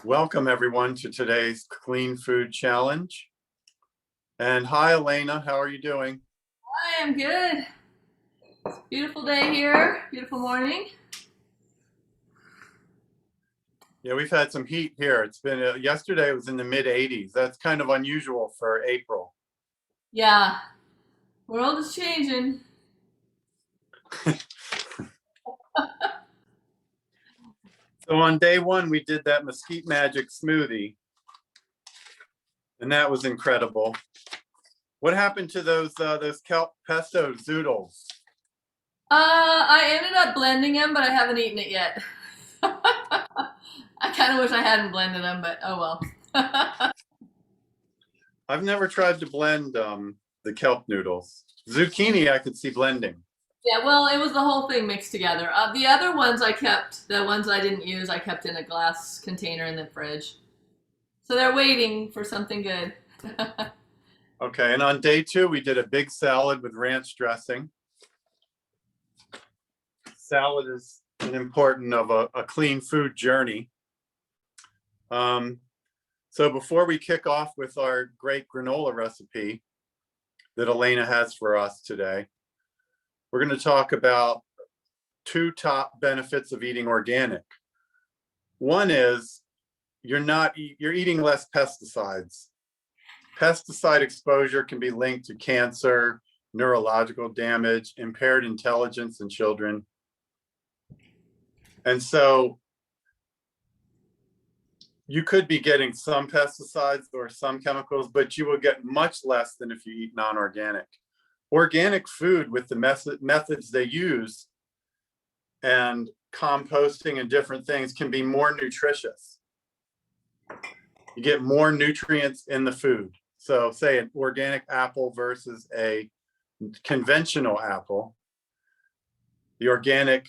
Welcome everyone to today's Clean Food Challenge. And hi, Elaina, how are you doing? I am good. It's a beautiful day here. Beautiful morning. Yeah, we've had some heat here. It's been, yesterday it was in the mid 80s. That's kind of unusual for April. Yeah, world is changing. So on day one, we did that Mesquite Magic smoothie, and that was incredible. What happened to those kelp pesto zoodles? I ended up blending them, but I haven't eaten it yet. I kind of wish I hadn't blended them, but oh well. I've never tried to blend the kelp noodles. Zucchini, I could see blending. Yeah, well, it was the whole thing mixed together. The other ones I kept, the ones I didn't use, I kept in a glass container in the fridge. So they're waiting for something good. Okay, and on day two, we did a big salad with ranch dressing. Salad is an important of a clean food journey. So before we kick off with our great granola recipe that Elaina has for us today, we're going to talk about two top benefits of eating organic. One is you're eating less pesticides. Pesticide exposure can be linked to cancer, neurological damage, impaired intelligence in children. And so you could be getting some pesticides or some chemicals, but you will get much less than if you eat non-organic. Organic food, with the methods they use and composting and different things, can be more nutritious. You get more nutrients in the food. So say an organic apple versus a conventional apple, the organic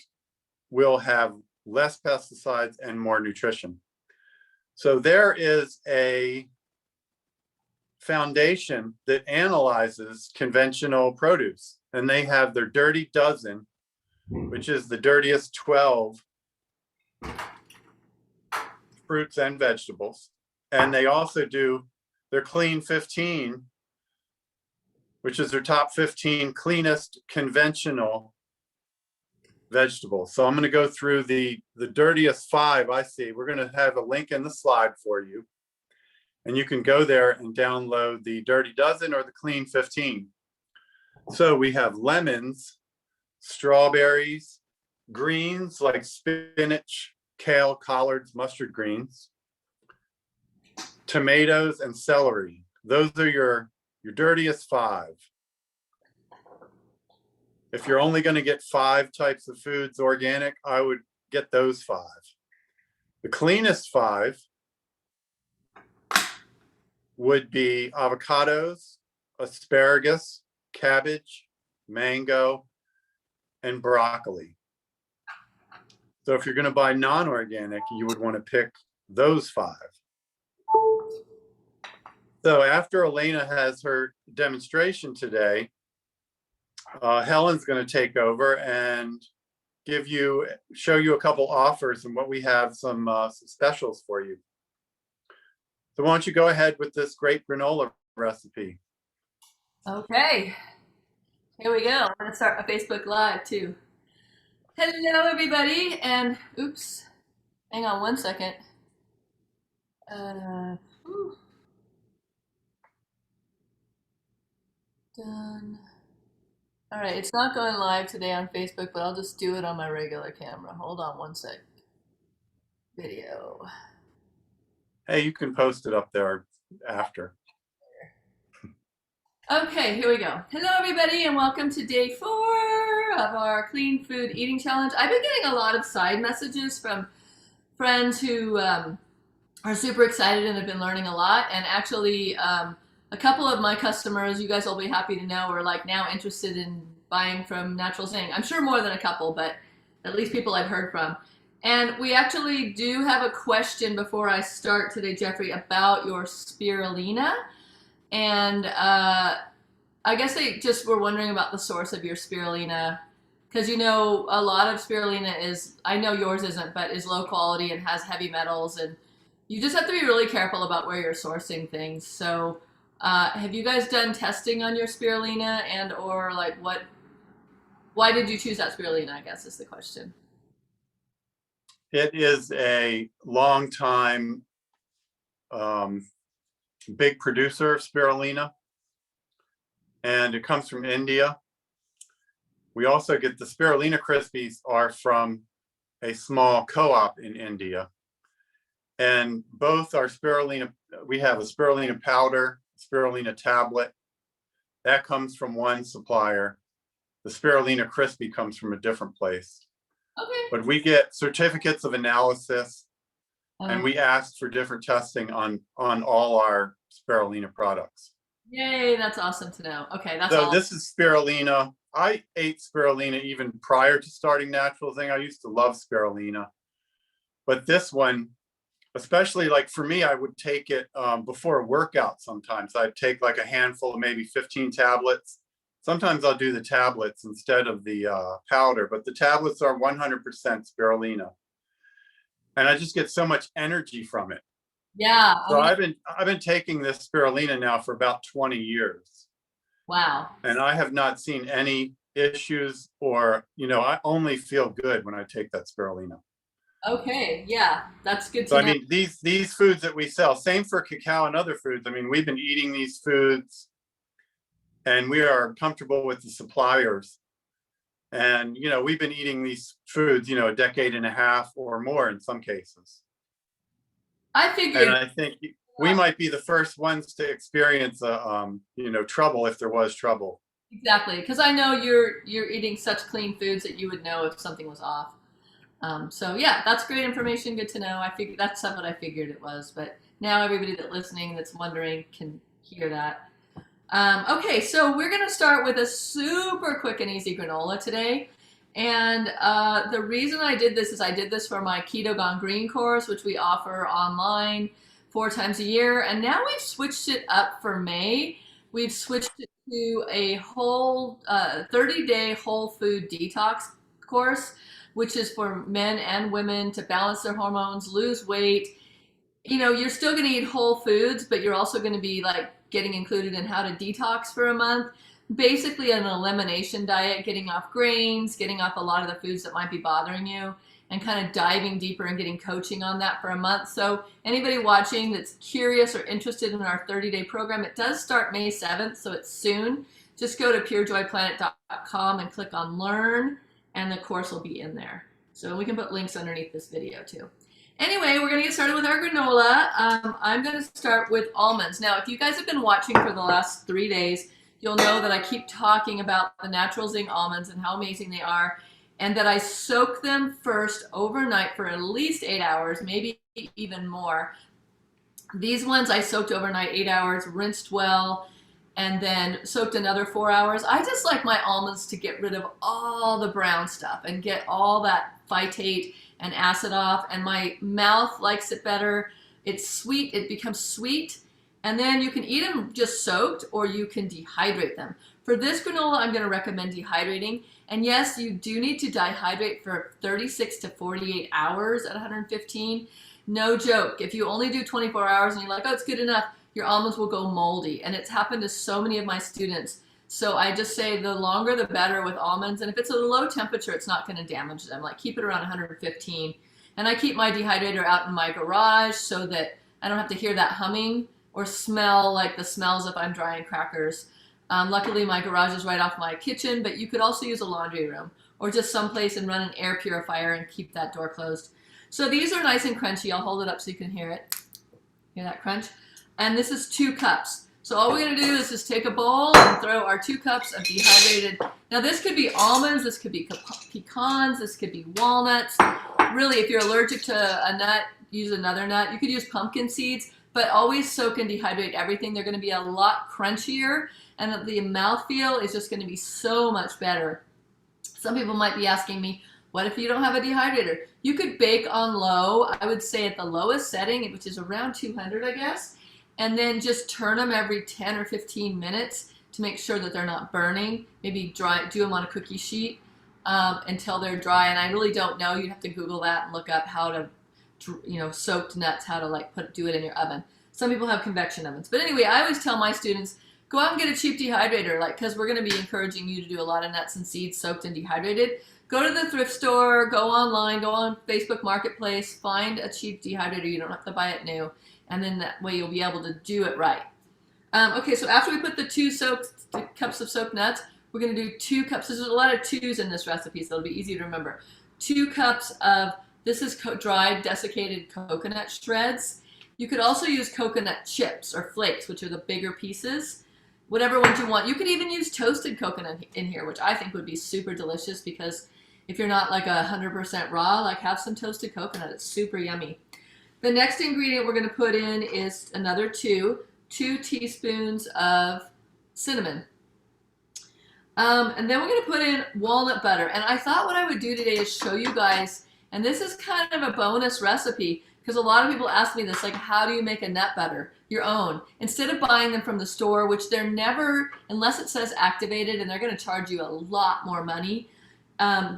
will have less pesticides and more nutrition. So there is a foundation that analyzes conventional produce, and they have their dirty dozen, which is the dirtiest 12 fruits and vegetables. And they also do their clean 15, which is their top 15 cleanest conventional vegetables. So I'm going to go through the dirtiest 5 I see. We're going to have a link in the slide for you. And you can go there and download the Dirty Dozen or the Clean 15. So we have lemons, strawberries, greens like spinach, kale, collards, mustard greens, tomatoes, and celery. Those are your dirtiest 5. If you're only going to get 5 types of foods organic, I would get those 5. The cleanest 5 would be avocados, asparagus, cabbage, mango, and broccoli. So if you're going to buy non-organic, you would want to pick those 5. So after Elaina has her demonstration today, Helen's going to take over and show you a couple offers and what we have some specials for you. So why don't you go ahead with this great granola recipe? Okay, here we go. I'm going to start a Facebook Live too. Hello, everybody, and oops, hang on one second. Done. All right, it's not going live today on Facebook, but I'll just do it on my regular camera. Hold on one sec. Video. Hey, you can post it up there after. Okay, here we go. Hello, everybody, and welcome to day 4 of our Clean Food Eating Challenge. I've been getting a lot of side messages from friends who are super excited and have been learning a lot. And actually, a couple of my customers, you guys will be happy to know, are like now interested in buying from Natural Zing. I'm sure more than a couple, but at least people I've heard from. And we actually do have a question before I start today, Jeffrey, about your spirulina. And I guess they just were wondering about the source of your spirulina, because you know a lot of spirulina is, I know yours isn't, but is low quality and has heavy metals, and You just have to be really careful about where you're sourcing things. So, have you guys done testing on your spirulina and or like what? Why did you choose that spirulina? I guess is the question. It is a long time big producer of spirulina, and it comes from India. We also get the spirulina crispies are from a small co-op in India. And both our spirulina, we have a spirulina powder, spirulina tablet. That comes from one supplier. The spirulina crispy comes from a different place. Okay. But we get certificates of analysis, and Um, we ask for different testing on all our spirulina products. Yay, that's awesome to know. Okay, that's So all. this is spirulina. I ate spirulina even prior to starting Natural Zing. I used to love spirulina. But this one, especially like for me, I would take it before a workout sometimes. I'd take like a handful of maybe 15 tablets. Sometimes I'll do the tablets instead of the powder, but the tablets are 100% spirulina. And I just get so much energy from it. Yeah. So Oh, yeah. I've been taking this spirulina now for about 20 years. Wow. And I have not seen any issues or, I only feel good when I take that spirulina. Okay. Yeah, that's good So to I know. mean, these foods that we sell, same for cacao and other foods. I mean, we've been eating these foods and we are comfortable with the suppliers. And, we've been eating these foods, a decade and a half or more in some cases. I And figured. I think we might be the first ones to experience, trouble if there was trouble. Exactly, because I know you're eating such clean foods that you would know if something was off. So yeah, that's great information. Good to know. I figured that's what I figured it was, but now everybody that's listening that's wondering can hear that. Okay, so we're gonna start with a super quick and easy granola today. And the reason I did this is I did this for my Keto Gone Green course, which we offer online 4 times a year. And now we've switched it up for May. We've switched it to a whole 30-day whole food detox course, which is for men and women to balance their hormones, lose weight. You're still going to eat whole foods, but you're also going to be like getting included in how to detox for a month. Basically, an elimination diet, getting off grains, getting off a lot of the foods that might be bothering you, and kind of diving deeper and getting coaching on that for a month. So, anybody watching that's curious or interested in our 30-day program, it does start May 7th, so it's soon. Just go to purejoyplanet.com and click on Learn, and the course will be in there. So, we can put links underneath this video too. Anyway, we're going to get started with our granola. I'm going to start with almonds. Now, if you guys have been watching for the last 3 days, you'll know that I keep talking about the Natural Zing almonds and how amazing they are, and that I soak them first overnight for at least 8 hours, maybe even more. These ones I soaked overnight 8 hours, rinsed well, and then soaked another 4 hours. I just like my almonds to get rid of all the brown stuff and get all that phytate and acid off, and my mouth likes it better. It's sweet, it becomes sweet, and then you can eat them just soaked or you can dehydrate them. For this granola, I'm going to recommend dehydrating, and yes, you do need to dehydrate for 36 to 48 hours at 115. No joke, if you only do 24 hours and you're like, oh, it's good enough, your almonds will go moldy, and it's happened to so many of my students. So I just say the longer the better with almonds. And if it's at a low temperature, it's not going to damage them. Like keep it around 115. And I keep my dehydrator out in my garage so that I don't have to hear that humming or smell like the smells if I'm drying crackers. Luckily, my garage is right off my kitchen, but you could also use a laundry room or just someplace and run an air purifier and keep that door closed. So these are nice and crunchy. I'll hold it up so you can hear it. Hear that crunch? And this is 2 cups. So all we're going to do is just take a bowl and throw our 2 cups of dehydrated. Now this could be almonds, this could be pecans, this could be walnuts. Really, if you're allergic to a nut, use another nut. You could use pumpkin seeds, but always soak and dehydrate everything. They're going to be a lot crunchier, and the mouthfeel is just going to be so much better. Some people might be asking me, what if you don't have a dehydrator? You could bake on low. I would say at the lowest setting, which is around 200, I guess. And then just turn them every 10 or 15 minutes to make sure that they're not burning. Maybe do them on a cookie sheet until they're dry. And I really don't know. You'd have to Google that and look up how to soaked nuts, how to like do it in your oven. Some people have convection ovens. But anyway, I always tell my students, go out and get a cheap dehydrator, like, because we're going to be encouraging you to do a lot of nuts and seeds soaked and dehydrated. Go to the thrift store, go online, go on Facebook Marketplace, find a cheap dehydrator. You don't have to buy it new. And then that way you'll be able to do it right. Okay, so after we put the 2 cups of soaked nuts, we're going to do 2 cups. There's a lot of 2s in this recipe, so it'll be easy to remember. 2 cups of, this is dried desiccated coconut shreds. You could also use coconut chips or flakes, which are the bigger pieces. Whatever ones you want. You could even use toasted coconut in here, which I think would be super delicious, because if you're not like 100% raw, like have some toasted coconut. It's super yummy. The next ingredient we're going to put in is another 2 teaspoons of cinnamon. And then we're going to put in walnut butter. And I thought what I would do today is show you guys, and this is kind of a bonus recipe, because a lot of people ask me this, like, how do you make a nut butter, your own? Instead of buying them from the store, which they're never, unless it says activated, and they're going to charge you a lot more money,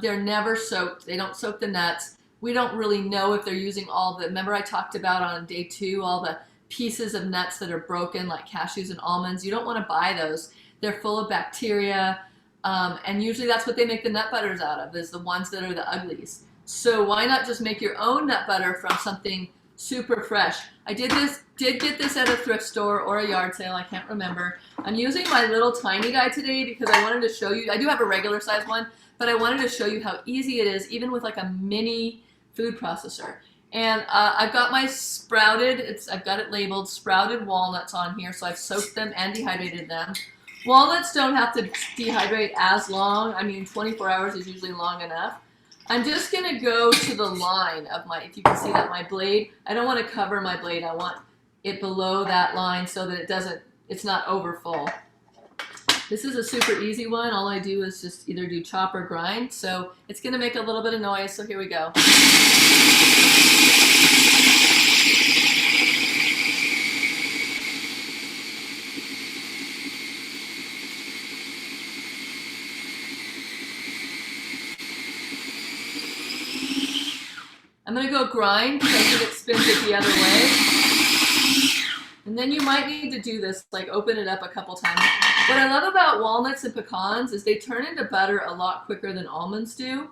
they're never soaked. They don't soak the nuts. We don't really know if they're using all the, remember I talked about on day 2, all the pieces of nuts that are broken, like cashews and almonds. You don't want to buy those. They're full of bacteria, and usually that's what they make the nut butters out of, is the ones that are the uglies. So why not just make your own nut butter from something super fresh? I did get this at a thrift store or a yard sale, I can't remember. I'm using my little tiny guy today because I wanted to show you, I do have a regular size one, but I wanted to show you how easy it is, even with like a mini food processor. And I've got my sprouted, I've got it labeled sprouted walnuts on here, so I've soaked them and dehydrated them. Walnuts don't have to dehydrate as long. I mean, 24 hours is usually long enough. I'm just going to go to the line of my, if you can see that, my blade. I don't want to cover my blade. I want it below that line so that it's not over full. This is a super easy one. All I do is just either do chop or grind. So it's going to make a little bit of noise. So here we go. I'm going to go grind because I think it spins it the other way. And then you might need to do this, like open it up a couple times. What I love about walnuts and pecans is they turn into butter a lot quicker than almonds do.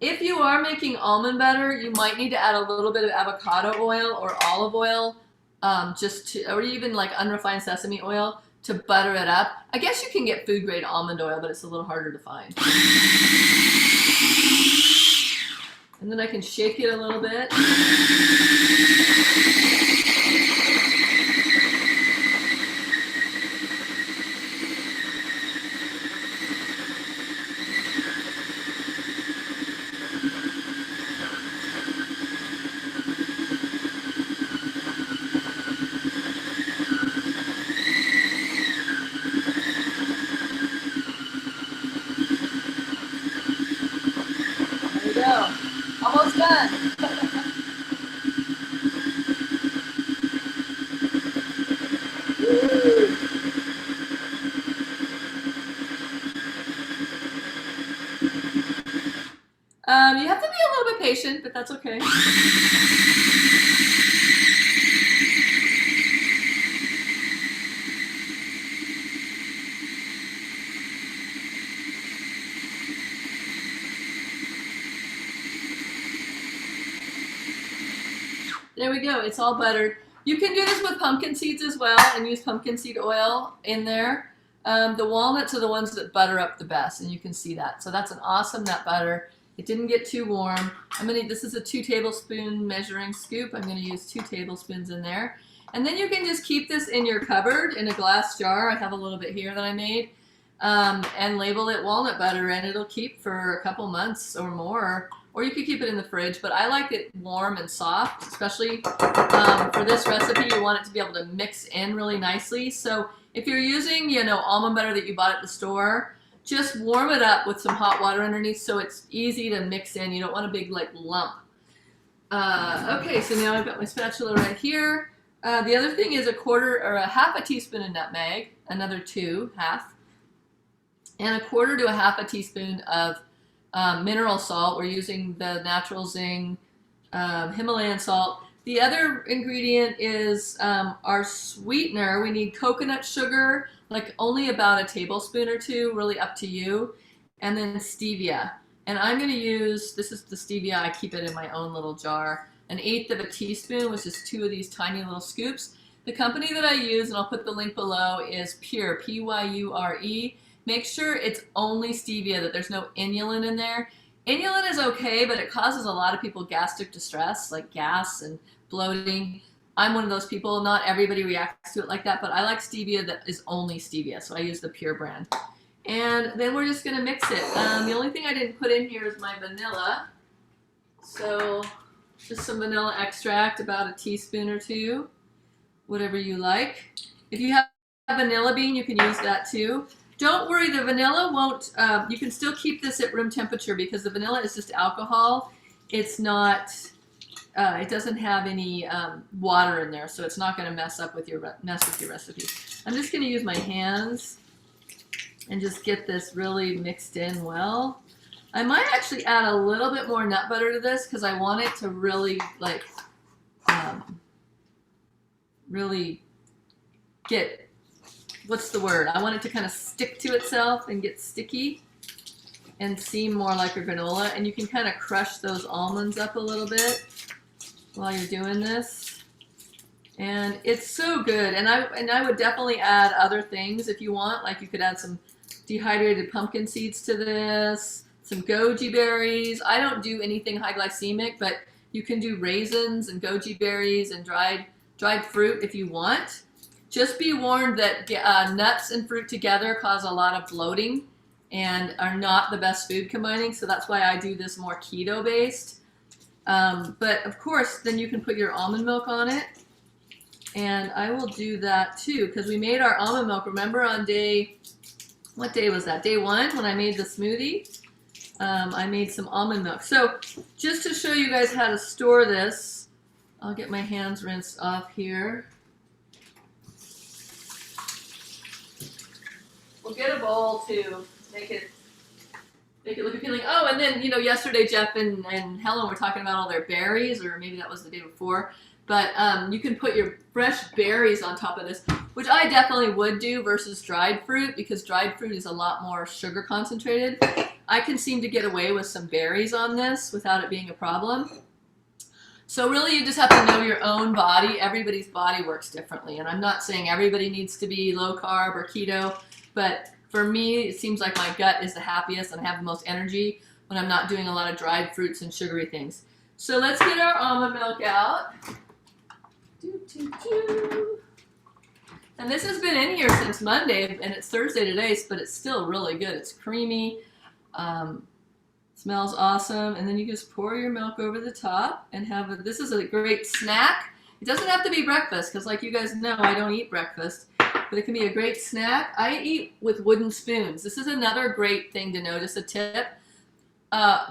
If you are making almond butter, you might need to add a little bit of avocado oil or olive oil, or even like unrefined sesame oil to butter it up. I guess you can get food grade almond oil, but it's a little harder to find. And then I can shake it a little bit. There we go. Almost done. You have to be a little bit patient, but that's okay. There we go. It's all buttered. You can do this with pumpkin seeds as well and use pumpkin seed oil in there. The walnuts are the ones that butter up the best, and you can see that. So that's an awesome nut butter. It didn't get too warm. This is a 2 tablespoon measuring scoop. I'm going to use 2 tablespoons in there. And then you can just keep this in your cupboard in a glass jar. I have a little bit here that I made. And label it walnut butter, and it'll keep for a couple months or more. Or you could keep it in the fridge, but I like it warm and soft, especially for this recipe. You want it to be able to mix in really nicely. So if you're using, almond butter that you bought at the store, just warm it up with some hot water underneath so it's easy to mix in. You don't want a big lump. Okay, so now I've got my spatula right here. The other thing is a half a teaspoon of nutmeg, another 2, half, and 1/4 to 1/2 teaspoon of mineral salt. We're using the natural Zing Himalayan salt. The other ingredient is our sweetener. We need coconut sugar, like only about a tablespoon or two, really up to you, and then stevia. And I'm going to use, this is the stevia, I keep it in my own little jar, 1/8 of a teaspoon, which is 2 of these tiny little scoops. The company that I use, and I'll put the link below, is Pure, Pyure. Make sure it's only stevia, that there's no inulin in there. Inulin is okay, but it causes a lot of people gastric distress, like gas and bloating. I'm one of those people. Not everybody reacts to it like that, but I like stevia that is only stevia, so I use the Pure brand. And then we're just gonna mix it. The only thing I didn't put in here is my vanilla. So just some vanilla extract, about a teaspoon or two, whatever you like. If you have a vanilla bean, you can use that too. Don't worry, the vanilla won't, you can still keep this at room temperature because the vanilla is just alcohol. It's not, it doesn't have any water in there, so it's not gonna mess with your recipe. I'm just gonna use my hands and just get this really mixed in well. I might actually add a little bit more nut butter to this because I want it to really like, really get, what's the word? I want it to kind of stick to itself and get sticky and seem more like a granola. And you can kind of crush those almonds up a little bit while you're doing this. And it's so good. And I would definitely add other things if you want. Like you could add some dehydrated pumpkin seeds to this, some goji berries. I don't do anything high glycemic, but you can do raisins and goji berries and dried fruit if you want. Just be warned that nuts and fruit together cause a lot of bloating and are not the best food combining, so that's why I do this more keto based. But of course, then you can put your almond milk on it, and I will do that too, because we made our almond milk, remember on what day was that? Day 1 when I made the smoothie? I made some almond milk. So just to show you guys how to store this, I'll get my hands rinsed off here. We'll get a bowl to make it look appealing. Oh, and then, yesterday Jeff and Helen were talking about all their berries, or maybe that was the day before. But you can put your fresh berries on top of this, which I definitely would do versus dried fruit, because dried fruit is a lot more sugar concentrated. I can seem to get away with some berries on this without it being a problem. So really you just have to know your own body. Everybody's body works differently. And I'm not saying everybody needs to be low carb or keto, but for me, it seems like my gut is the happiest and I have the most energy when I'm not doing a lot of dried fruits and sugary things. So let's get our almond milk out. And this has been in here since Monday, and it's Thursday today, but it's still really good. It's creamy, smells awesome, and then you just pour your milk over the top and this is a great snack. It doesn't have to be breakfast, because like you guys know, I don't eat breakfast, but it can be a great snack. I eat with wooden spoons. This is another great thing to know, just a tip.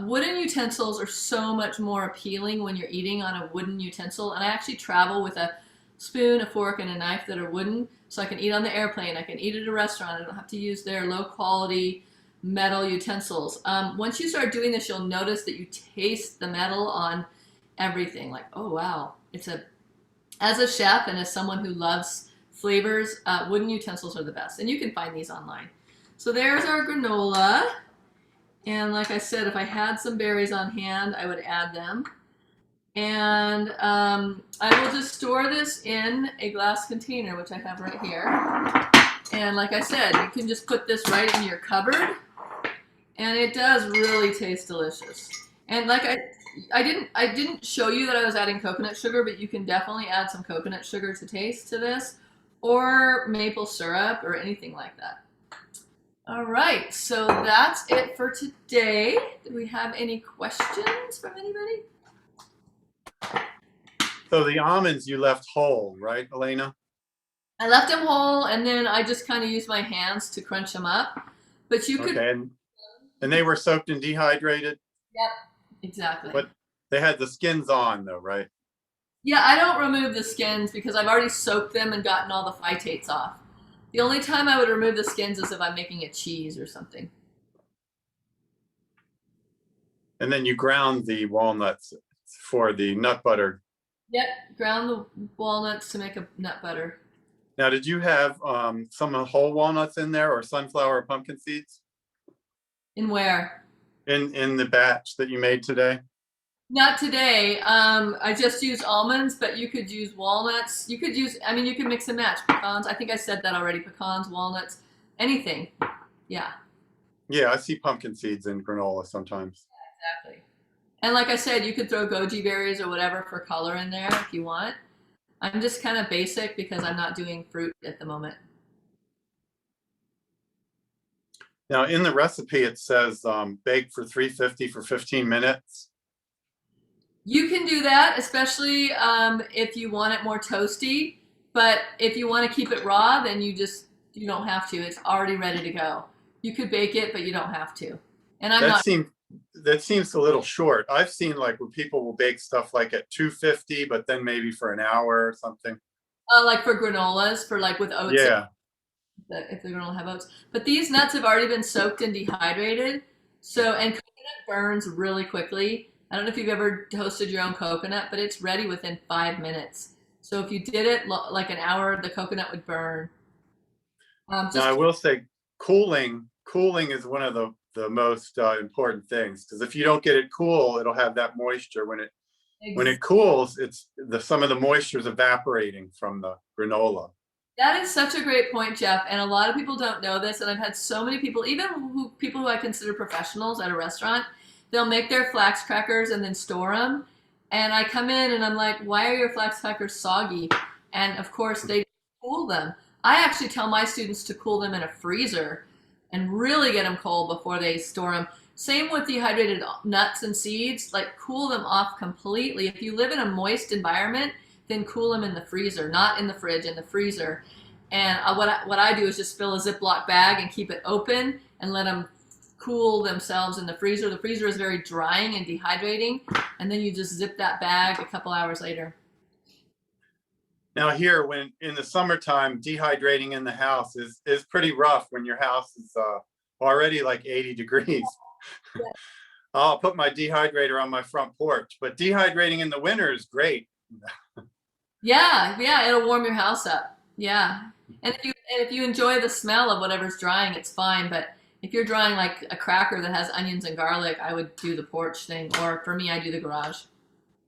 Wooden utensils are so much more appealing when you're eating on a wooden utensil, and I actually travel with a spoon, a fork, and a knife that are wooden, so I can eat on the airplane, I can eat at a restaurant, I don't have to use their low quality metal utensils. Once you start doing this, you'll notice that you taste the metal on everything, like, oh wow. As a chef and as someone who loves flavors, wooden utensils are the best, and you can find these online. So there's our granola. And like I said, if I had some berries on hand, I would add them. And I will just store this in a glass container, which I have right here. And like I said, you can just put this right in your cupboard. And it does really taste delicious. And like I didn't show you that I was adding coconut sugar, but you can definitely add some coconut sugar to taste to this, or maple syrup or anything like that. All right, so that's it for today. Do we have any questions from anybody? So the almonds you left whole, right, Elaina? I left them whole, and then I just kind of used my hands to crunch them up. But you could. Okay, and they were soaked and dehydrated? Yep, exactly. But they had the skins on though, right? Yeah, I don't remove the skins because I've already soaked them and gotten all the phytates off. The only time I would remove the skins is if I'm making a cheese or something. And then you ground the walnuts for the nut butter. Yep, ground the walnuts to make a nut butter. Now, did you have some whole walnuts in there or sunflower or pumpkin seeds In where? in the batch that you made today? Not today. I just use almonds, but you could use walnuts. You could use, I mean, you can mix and match pecans. I think I said that already. Pecans, walnuts, anything. Yeah, Yeah, I see pumpkin seeds in granola sometimes. exactly. And like I said, you could throw goji berries or whatever for color in there if you want. I'm just kind of basic because I'm not doing fruit at the moment. Now, in the recipe, it says bake for 350 for 15 minutes. You can do that, especially if you want it more toasty. But if you want to keep it raw, then you don't have to. It's already ready to go. You could bake it, but you don't have to. And I'm not. That seems a little short. I've seen like where people will bake stuff like at 250, but then maybe for an hour or something. Like for granolas, for like with oats. Yeah. If they're gonna have oats. But these nuts have already been soaked and dehydrated. So, and coconut burns really quickly. I don't know if you've ever toasted your own coconut, but it's ready within 5 minutes. So if you did it like an hour, the coconut would burn. Now I will say cooling is one of the most important things, because if you don't get it cool, it'll have that moisture. When it cools, some of the moisture is evaporating from the granola. That is such a great point, Jeff. And a lot of people don't know this. And I've had so many people, even people who I consider professionals at a restaurant, they'll make their flax crackers and then store them. And I come in and I'm like, why are your flax crackers soggy? And of course, they cool them. I actually tell my students to cool them in a freezer and really get them cold before they store them. Same with dehydrated nuts and seeds, like cool them off completely. If you live in a moist environment, then cool them in the freezer, not in the fridge, in the freezer. And what I do is just fill a Ziploc bag and keep it open and let them cool themselves in the freezer. The freezer is very drying and dehydrating, and then you just zip that bag a couple hours later. Now here, when in the summertime, dehydrating in the house is pretty rough when your house is already like 80 degrees. Yeah. I'll put my dehydrator on my front porch, but dehydrating in the winter is great. Yeah, it'll warm your house up. Yeah, and if you enjoy the smell of whatever's drying, it's fine. But if you're drying like a cracker that has onions and garlic, I would do the porch thing. Or for me, I do the garage.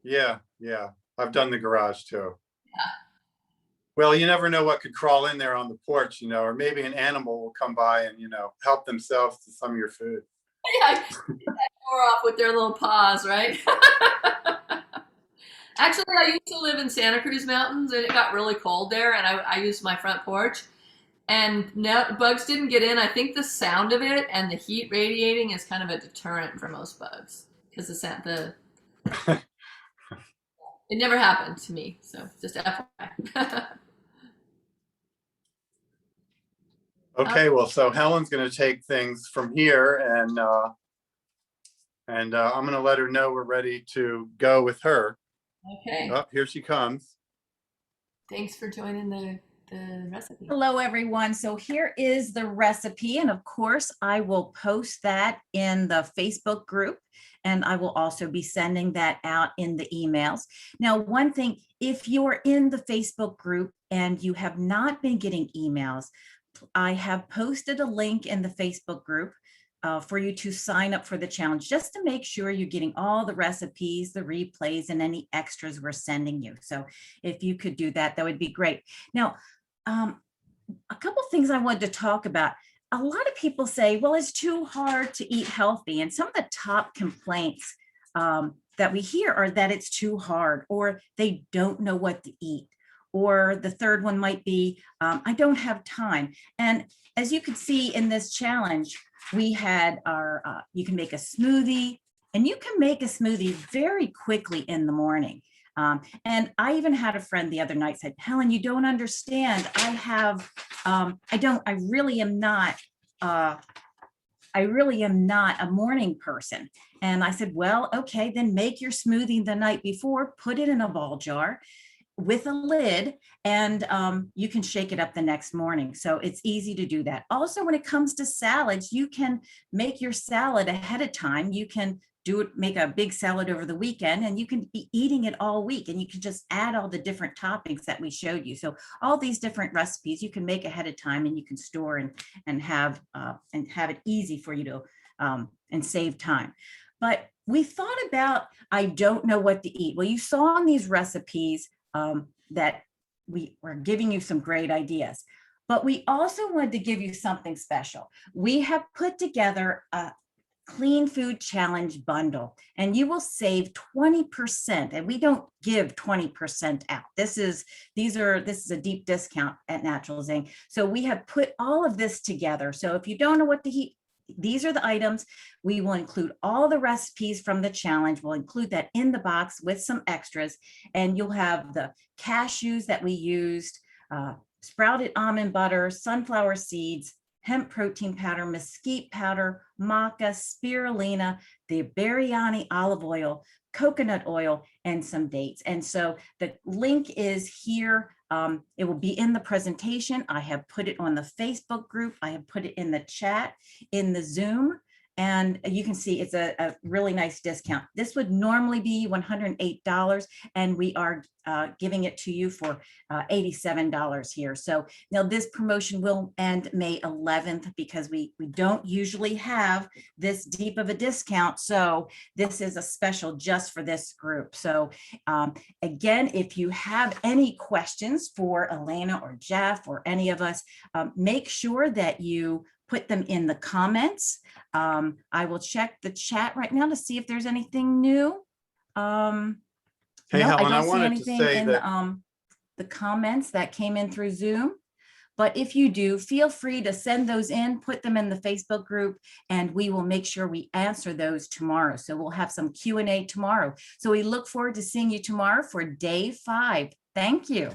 Yeah, I've done the garage too. Yeah. Well, you never know what could crawl in there on the porch, or maybe an animal will come by and help themselves to some of your food. Yeah, pour off with their little paws, right? Actually, I used to live in Santa Cruz Mountains, and it got really cold there, and I used my front porch, and no, bugs didn't get in. I think the sound of it and the heat radiating is kind of a deterrent for most bugs, because it never happened to me, so just FYI. Okay, well, so Helen's going to take things from here, and I'm going to let her know we're ready to go with her. Okay. Oh, here she comes. Thanks for joining the recipe. Hello, everyone. So here is the recipe. And of course, I will post that in the Facebook group. And I will also be sending that out in the emails. Now, one thing, if you're in the Facebook group and you have not been getting emails, I have posted a link in the Facebook group for you to sign up for the challenge, just to make sure you're getting all the recipes, the replays, and any extras we're sending you. So if you could do that, that would be great. Now, a couple things I wanted to talk about. A lot of people say, well, it's too hard to eat healthy. And some of the top complaints that we hear are that it's too hard, or they don't know what to eat. Or the third one might be, I don't have time. And as you could see in this challenge, we had our, you can make a smoothie, and you can make a smoothie very quickly in the morning. And I even had a friend the other night said, Helen, you don't understand. I really am not a morning person. And I said, well, okay, then make your smoothie the night before, put it in a ball jar with a lid, and you can shake it up the next morning. So it's easy to do that. Also, when it comes to salads, you can make your salad ahead of time. You can make a big salad over the weekend, and you can be eating it all week, and you can just add all the different toppings that we showed you. So all these different recipes you can make ahead of time, and you can store and have it easy for you to and save time. But we thought about, I don't know what to eat. Well, you saw in these recipes that we were giving you some great ideas, but we also wanted to give you something special. We have put together a Clean Food Challenge bundle, and you will save 20%. And we don't give 20% out. This is a deep discount at Natural Zing. So we have put all of this together. So if you don't know what to eat, these are the items. We will include all the recipes from the challenge. We'll include that in the box with some extras, and you'll have the cashews that we used, sprouted almond butter, sunflower seeds, hemp protein powder, mesquite powder, maca, spirulina, the biryani olive oil, coconut oil, and some dates. And so the link is here. It will be in the presentation. I have put it on the Facebook group. I have put it in the chat, in the Zoom, and you can see it's a really nice discount. This would normally be $108, and we are giving it to you for $87 here. So now this promotion will end May 11th because we don't usually have this deep of a discount. So this is a special just for this group. So again, if you have any questions for Elaina or Jeff or any of us, make sure that you put them in the comments. I will check the chat right now to see if there's anything new. Hey, no, Helen, I I don't see wanted to anything say in that the comments that came in through Zoom. But if you do, feel free to send those in, put them in the Facebook group, and we will make sure we answer those tomorrow. So we'll have some Q&A tomorrow. So we look forward to seeing you tomorrow for day 5. Thank you.